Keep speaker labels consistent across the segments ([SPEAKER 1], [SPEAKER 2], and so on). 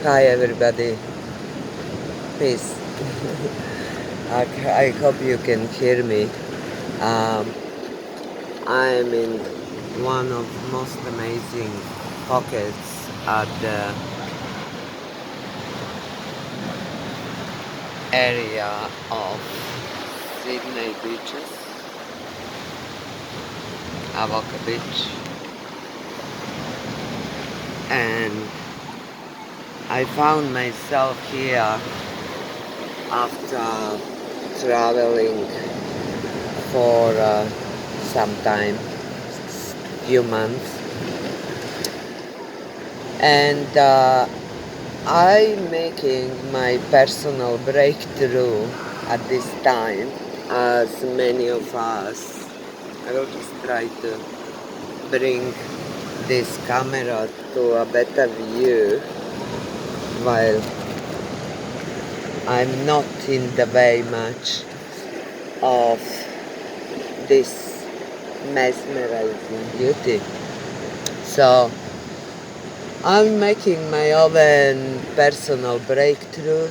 [SPEAKER 1] Hi everybody, peace. I hope you can hear me. Um, I'm in one of most amazing pockets at the area of Sydney beaches, Avoca Beach, and I found myself here after traveling for some time, few months, and I'm making my personal breakthrough at this time, as many of us. I will just try to bring this camera to a better view while I'm not in the way much of this mesmerizing beauty. So I'm making my own personal breakthrough.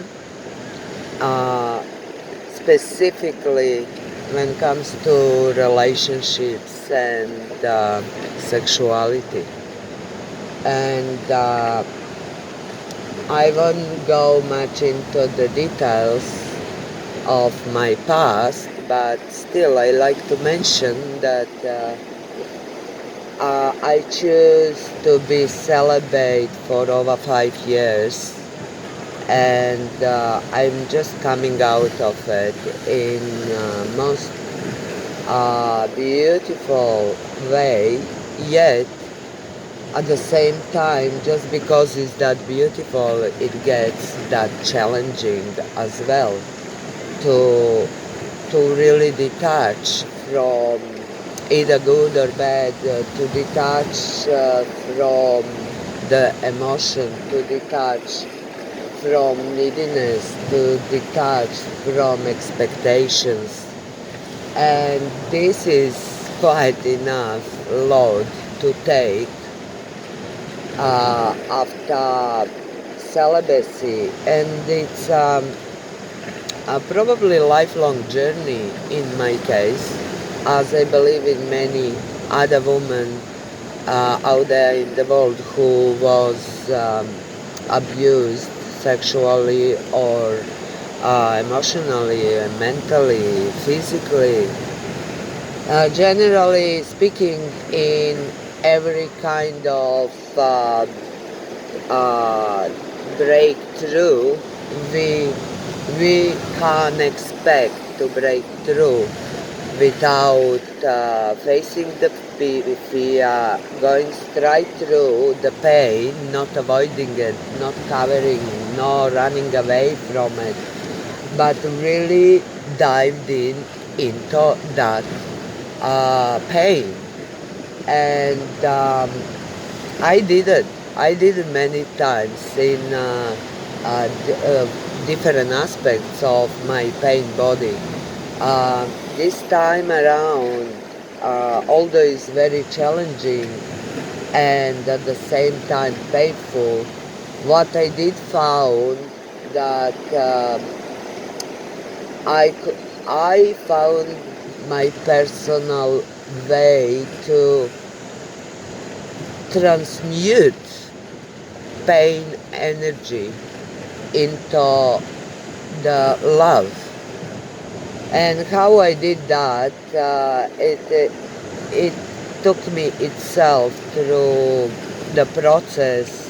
[SPEAKER 1] Uh, Specifically when it comes to relationships and sexuality. And I won't go much into the details of my past, but still I like to mention that I choose to be celibate for over 5 years, and I'm just coming out of it in most beautiful way. Yet at the same time, just because it's that beautiful, it gets that challenging as well to really detach from either good or bad, to detach from the emotion, to detach from neediness, to detach from expectations. And this is quite enough load to take after celibacy, and it's a probably lifelong journey in my case, as I believe in many other women out there in the world who was abused sexually or emotionally, mentally, physically. Generally speaking, in every kind of uh, breakthrough, we we can't expect to break through without facing the fear, going straight through the pain, not avoiding it, not covering, not running away from it, but really dived in into that pain. And I did it. I did it many times in different aspects of my pain body. This time around, although it's very challenging and at the same time painful, what I did found that I found my personal way to transmute pain energy into the love. And how I did that, it took me itself through the process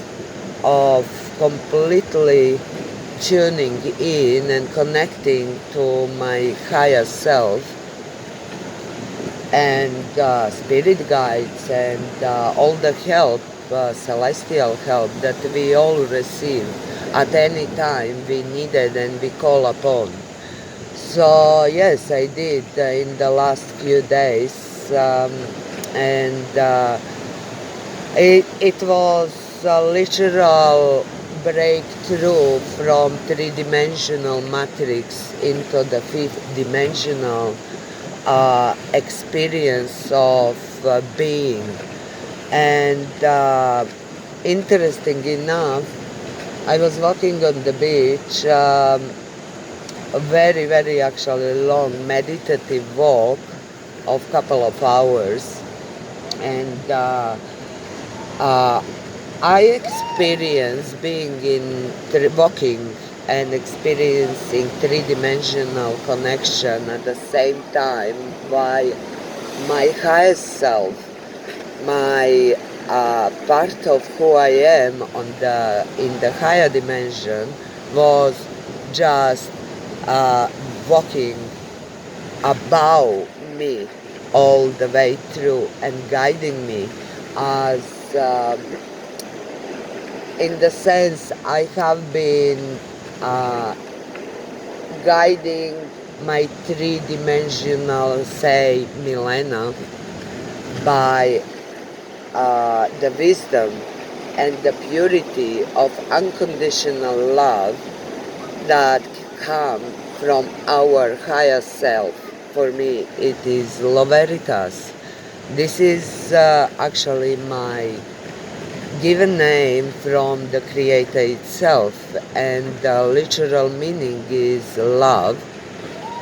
[SPEAKER 1] of completely tuning in and connecting to my higher self and spirit guides and all the help, celestial help that we all receive at any time we needed and we call upon. So yes, I did in the last few days, and it was a literal breakthrough from three-dimensional matrix into the fifth-dimensional experience of being. And interesting enough, I was walking on the beach, a very, very actually long meditative walk of couple of hours, and uh, I experienced being in walking and experiencing three-dimensional connection at the same time, while my highest self, my part of who I am in the higher dimension, was just walking above me all the way through and guiding me as in the sense I have been uh, guiding my three-dimensional, say, Milena, by the wisdom and the purity of unconditional love that come from our higher self. For me, it is Loveritas. This is actually my given name from the Creator itself, and the literal meaning is love,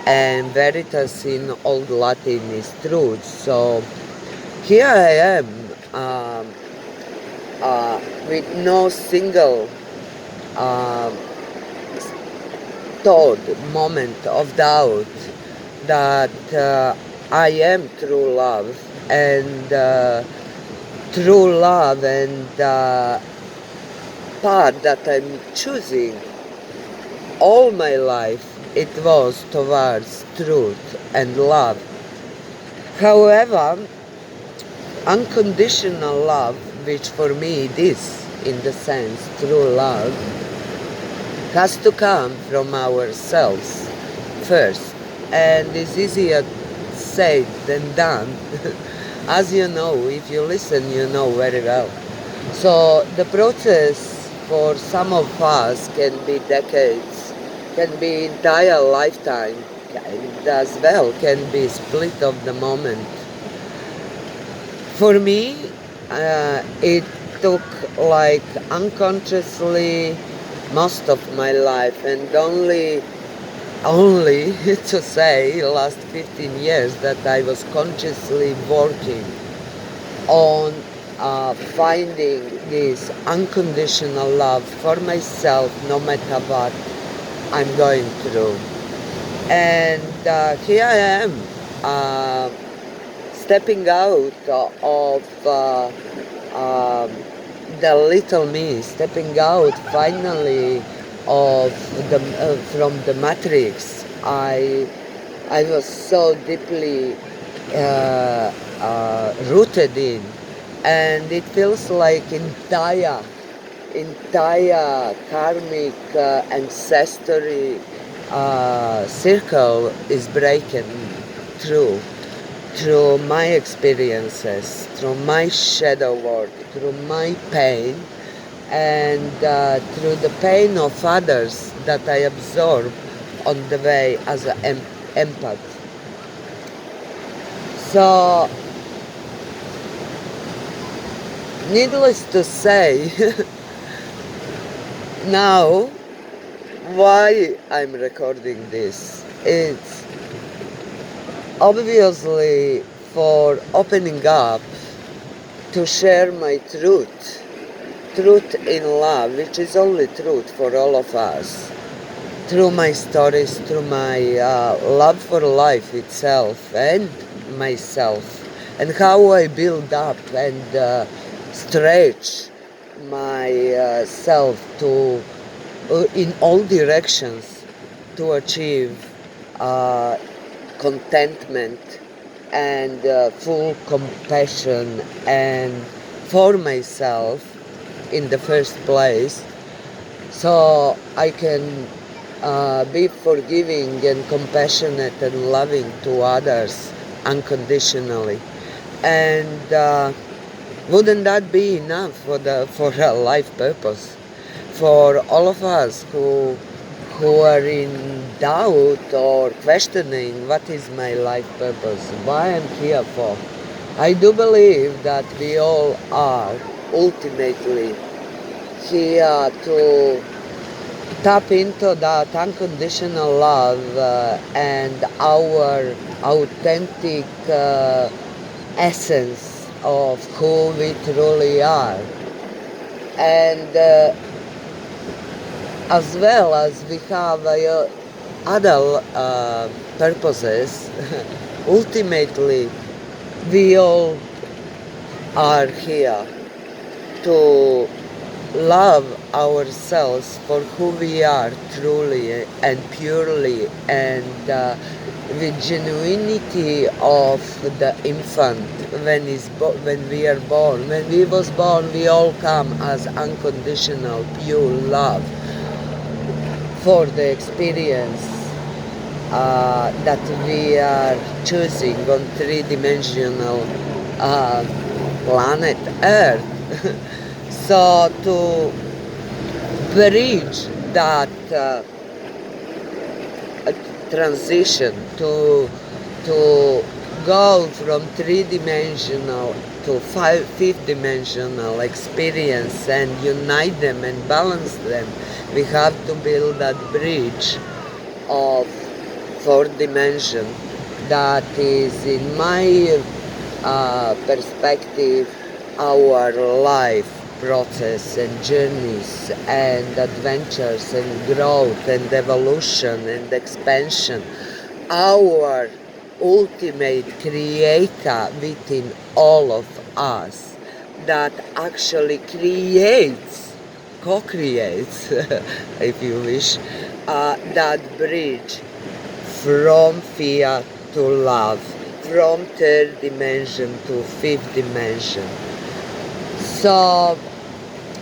[SPEAKER 1] and veritas in Old Latin is truth. So here I am, with no single um, thought, moment of doubt that I am true love, and true love and path that I'm choosing all my life, it was towards truth and love. However, unconditional love, which for me it is in the sense true love, has to come from ourselves first, and is easier said than done. As you know, if you listen, you know very well. So the process for some of us can be decades, can be entire lifetime, and as well can be split of the moment. For me, it took like unconsciously most of my life, and only to say last 15 years that I was consciously working on finding this unconditional love for myself no matter what I'm going through. And here I am, stepping out of um, the little me, stepping out finally of the from the matrix I was so deeply rooted in, and it feels like entire karmic ancestry circle is breaking through my experiences, through my shadow work, through my pain, and through the pain of others that I absorb on the way as an empath. So, needless to say, now why I'm recording this, it's obviously for opening up to share my truth in love, which is only truth for all of us, through my stories, through my love for life itself and myself, and how I build up and stretch myself to in all directions to achieve uh, contentment and full compassion and for myself in the first place, so I can be forgiving and compassionate and loving to others unconditionally. And wouldn't that be enough for a life purpose for all of us who are in doubt or questioning what is my life purpose, why I'm here for? I do believe that we all are ultimately here to tap into that unconditional love and our authentic essence of who we truly are. And as well as we have other purposes, ultimately we all are here to love ourselves for who we are truly and purely, and the genuinity of the infant when we are born. When we was born, we all come as unconditional pure love for the experience that we are choosing on three-dimensional planet Earth. So to bridge that transition, to go from three-dimensional to fifth-dimensional experience and unite them and balance them, we have to build that bridge of fourth dimension that is, in my perspective, our life process and journeys and adventures and growth and evolution and expansion. Our ultimate creator within all of us that actually co-creates, if you wish, that bridge from fear to love, from third dimension to fifth dimension. So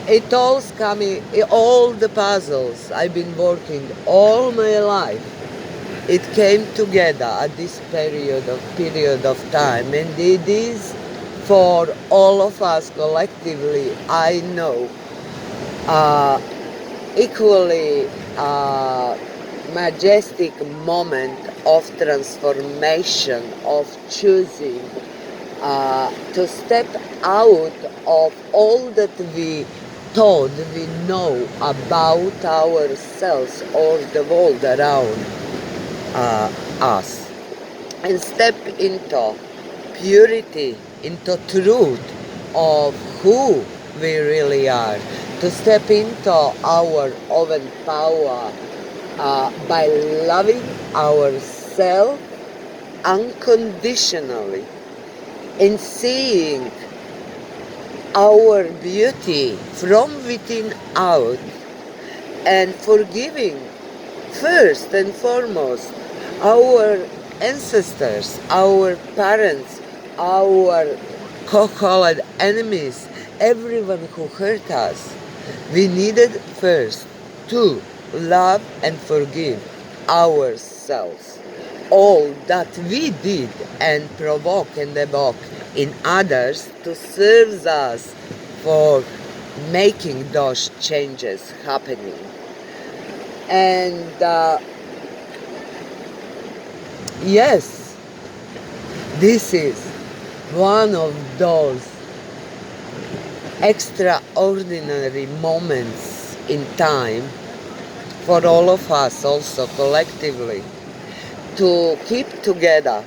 [SPEAKER 1] it all's coming, all the puzzles I've been working all my life, it came together at this period of time, and it is for all of us collectively, I know, equally majestic moment of transformation, of choosing to step out of all that we thought we know about ourselves or the world around us, and step into purity, into truth of who we really are, to step into our own power by loving ourselves unconditionally, in seeing our beauty from within out, and forgiving first and foremost our ancestors, our parents, our so-called enemies, everyone who hurt us. We needed first to love and forgive ourselves. All that we did and provoke and evoke in others to serve us for making those changes happening. And yes, this is one of those extraordinary moments in time for all of us also collectively, to keep together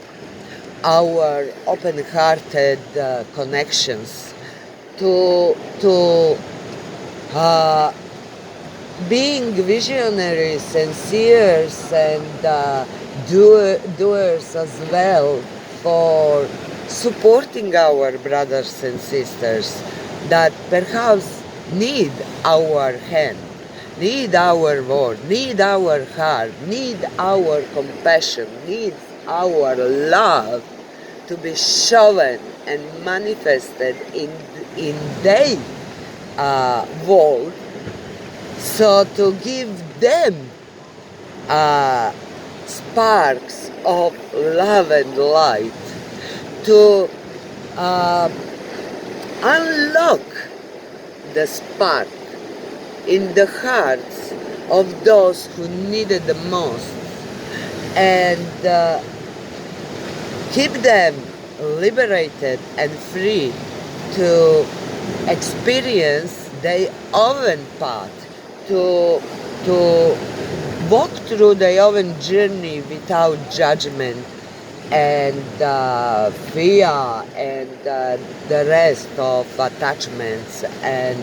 [SPEAKER 1] our open-hearted connections, to being visionaries and seers and doers as well, for supporting our brothers and sisters that perhaps need our hand, need our word, need our heart, need our compassion, need our love to be shown and manifested in their world, so to give them sparks of love and light, to unlock the spark in the hearts of those who need it the most, and keep them liberated and free to experience their own path, to to walk through the own journey without judgment and fear and the rest of attachments and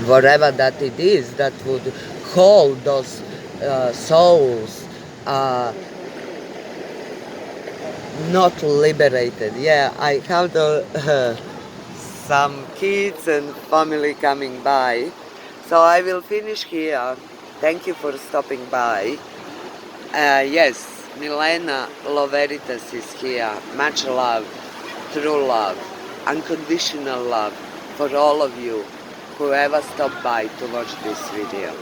[SPEAKER 1] whatever that it is that would hold those souls not liberated. Yeah, I have some kids and family coming by, so I will finish here. Thank you for stopping by. Yes, Milena Loveritas is here. Much love, true love, unconditional love for all of you who ever stopped by to watch this video.